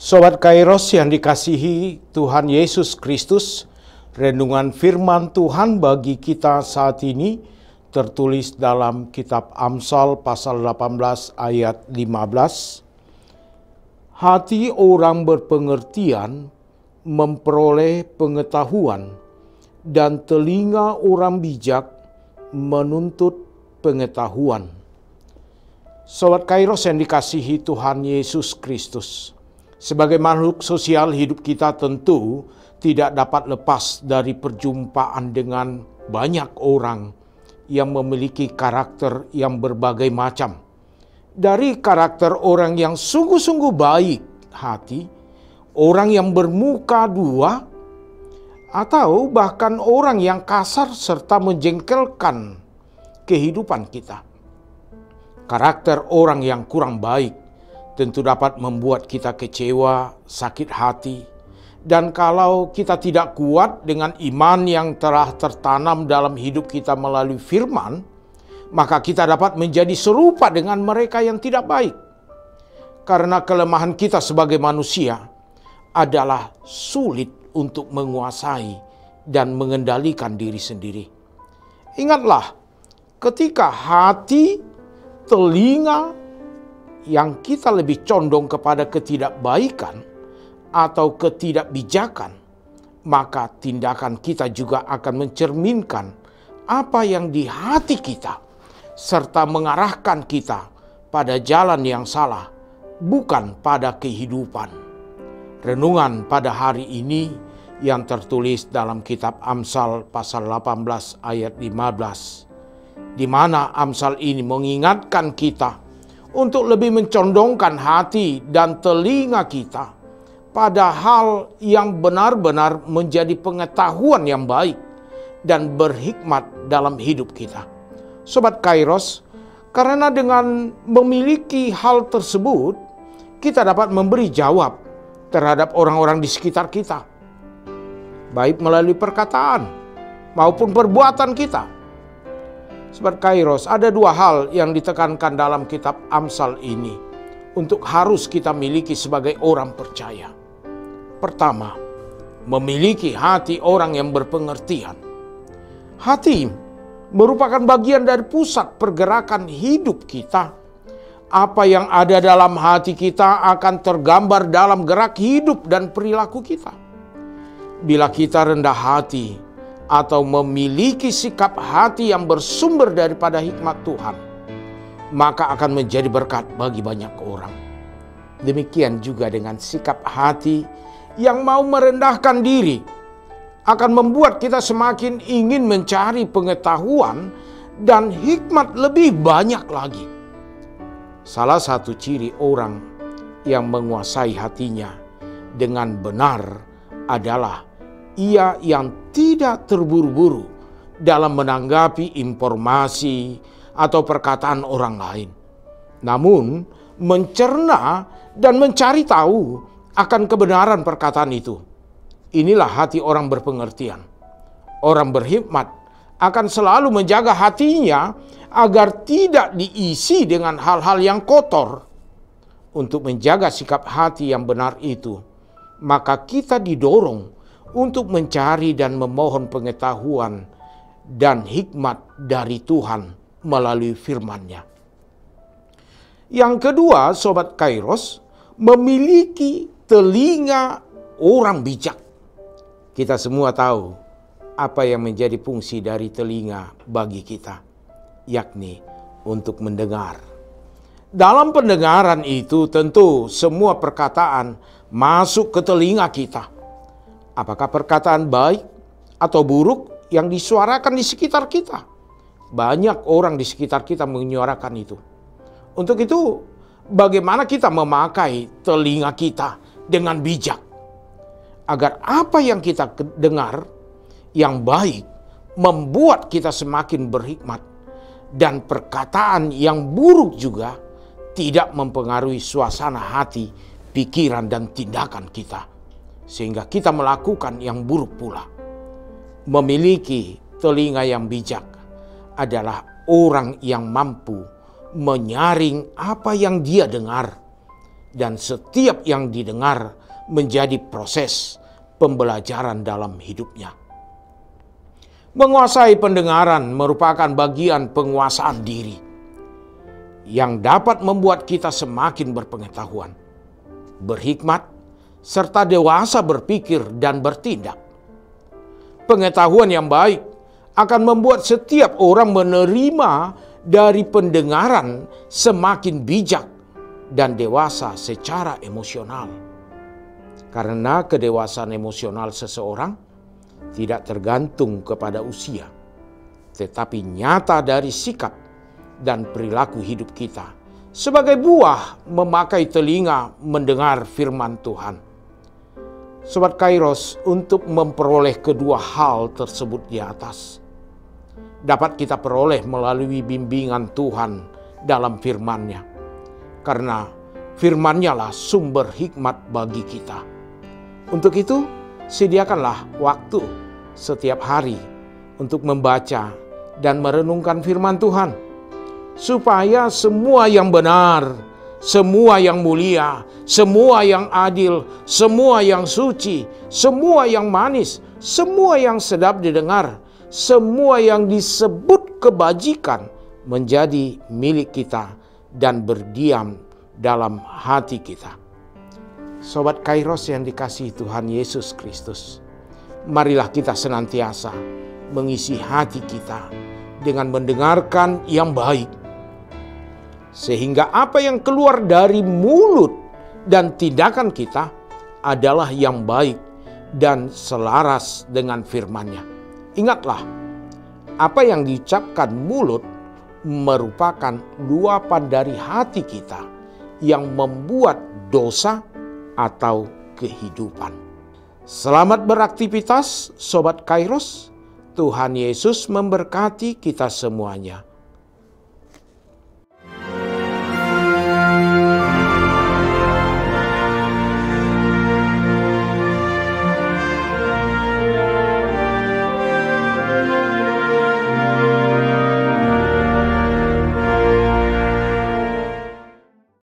Sobat Kairos yang dikasihi Tuhan Yesus Kristus, renungan firman Tuhan bagi kita saat ini tertulis dalam kitab Amsal pasal 18 ayat 15. Hati orang berpengertian memperoleh pengetahuan dan telinga orang bijak menuntut pengetahuan. Sobat Kairos yang dikasihi Tuhan Yesus Kristus, sebagai makhluk sosial, hidup kita tentu tidak dapat lepas dari perjumpaan dengan banyak orang yang memiliki karakter yang berbagai macam. Dari karakter orang yang sungguh-sungguh baik hati, orang yang bermuka dua, atau bahkan orang yang kasar serta menjengkelkan kehidupan kita. Karakter orang yang kurang baik tentu dapat membuat kita kecewa, sakit hati. Dan kalau kita tidak kuat dengan iman yang telah tertanam dalam hidup kita melalui firman, maka kita dapat menjadi serupa dengan mereka yang tidak baik. Karena kelemahan kita sebagai manusia adalah sulit untuk menguasai dan mengendalikan diri sendiri. Ingatlah, ketika hati, telinga, yang kita lebih condong kepada ketidakbaikan atau ketidakbijakan, maka tindakan kita juga akan mencerminkan apa yang di hati kita, serta mengarahkan kita pada jalan yang salah, bukan pada kehidupan. Renungan pada hari ini yang tertulis dalam kitab Amsal pasal 18 ayat 15, di mana Amsal ini mengingatkan kita untuk lebih mencondongkan hati dan telinga kita pada hal yang benar-benar menjadi pengetahuan yang baik dan berhikmat dalam hidup kita. Sobat Kairos, karena dengan memiliki hal tersebut, kita dapat memberi jawab terhadap orang-orang di sekitar kita, baik melalui perkataan maupun perbuatan kita. Sobat Kairos, ada dua hal yang ditekankan dalam kitab Amsal ini untuk harus kita miliki sebagai orang percaya. Pertama, memiliki hati orang yang berpengertian. Hati merupakan bagian dari pusat pergerakan hidup kita. Apa yang ada dalam hati kita akan tergambar dalam gerak hidup dan perilaku kita. Bila kita rendah hati atau memiliki sikap hati yang bersumber daripada hikmat Tuhan, maka akan menjadi berkat bagi banyak orang. Demikian juga dengan sikap hati yang mau merendahkan diri, akan membuat kita semakin ingin mencari pengetahuan dan hikmat lebih banyak lagi. Salah satu ciri orang yang menguasai hatinya dengan benar adalah ia yang tidak terburu-buru dalam menanggapi informasi atau perkataan orang lain, namun mencerna dan mencari tahu akan kebenaran perkataan itu. Inilah hati orang berpengertian. Orang berhikmat akan selalu menjaga hatinya agar tidak diisi dengan hal-hal yang kotor. Untuk menjaga sikap hati yang benar itu, maka kita didorong untuk mencari dan memohon pengetahuan dan hikmat dari Tuhan melalui firman-Nya. Yang kedua, Sobat Kairos, memiliki telinga orang bijak. Kita semua tahu apa yang menjadi fungsi dari telinga bagi kita, yakni untuk mendengar. Dalam pendengaran itu tentu semua perkataan masuk ke telinga kita. Apakah perkataan baik atau buruk yang disuarakan di sekitar kita? Banyak orang di sekitar kita menyuarakan itu. Untuk itu, bagaimana kita memakai telinga kita dengan bijak, agar apa yang kita dengar yang baik membuat kita semakin berhikmat, dan perkataan yang buruk juga tidak mempengaruhi suasana hati, pikiran, dan tindakan kita, sehingga kita melakukan yang buruk pula. Memiliki telinga yang bijak adalah orang yang mampu menyaring apa yang dia dengar, dan setiap yang didengar menjadi proses pembelajaran dalam hidupnya. Menguasai pendengaran merupakan bagian penguasaan diri yang dapat membuat kita semakin berpengetahuan, berhikmat, serta dewasa berpikir dan bertindak. Pengetahuan yang baik akan membuat setiap orang menerima dari pendengaran semakin bijak dan dewasa secara emosional. Karena kedewasaan emosional seseorang tidak tergantung kepada usia, tetapi nyata dari sikap dan perilaku hidup kita sebagai buah memakai telinga mendengar firman Tuhan. Sobat Kairos, untuk memperoleh kedua hal tersebut di atas dapat kita peroleh melalui bimbingan Tuhan dalam firman-Nya. Karena firman-Nya lah sumber hikmat bagi kita. Untuk itu, sediakanlah waktu setiap hari untuk membaca dan merenungkan firman Tuhan, supaya semua yang benar, semua yang mulia, semua yang adil, semua yang suci, semua yang manis, semua yang sedap didengar, semua yang disebut kebajikan menjadi milik kita dan berdiam dalam hati kita. Sobat Kairos yang dikasihi Tuhan Yesus Kristus, marilah kita senantiasa mengisi hati kita dengan mendengarkan yang baik, sehingga apa yang keluar dari mulut dan tindakan kita adalah yang baik dan selaras dengan firman-Nya. Ingatlah, apa yang diucapkan mulut merupakan luapan dari hati kita yang membuat dosa atau kehidupan. Selamat beraktivitas, Sobat Kairos. Tuhan Yesus memberkati kita semuanya.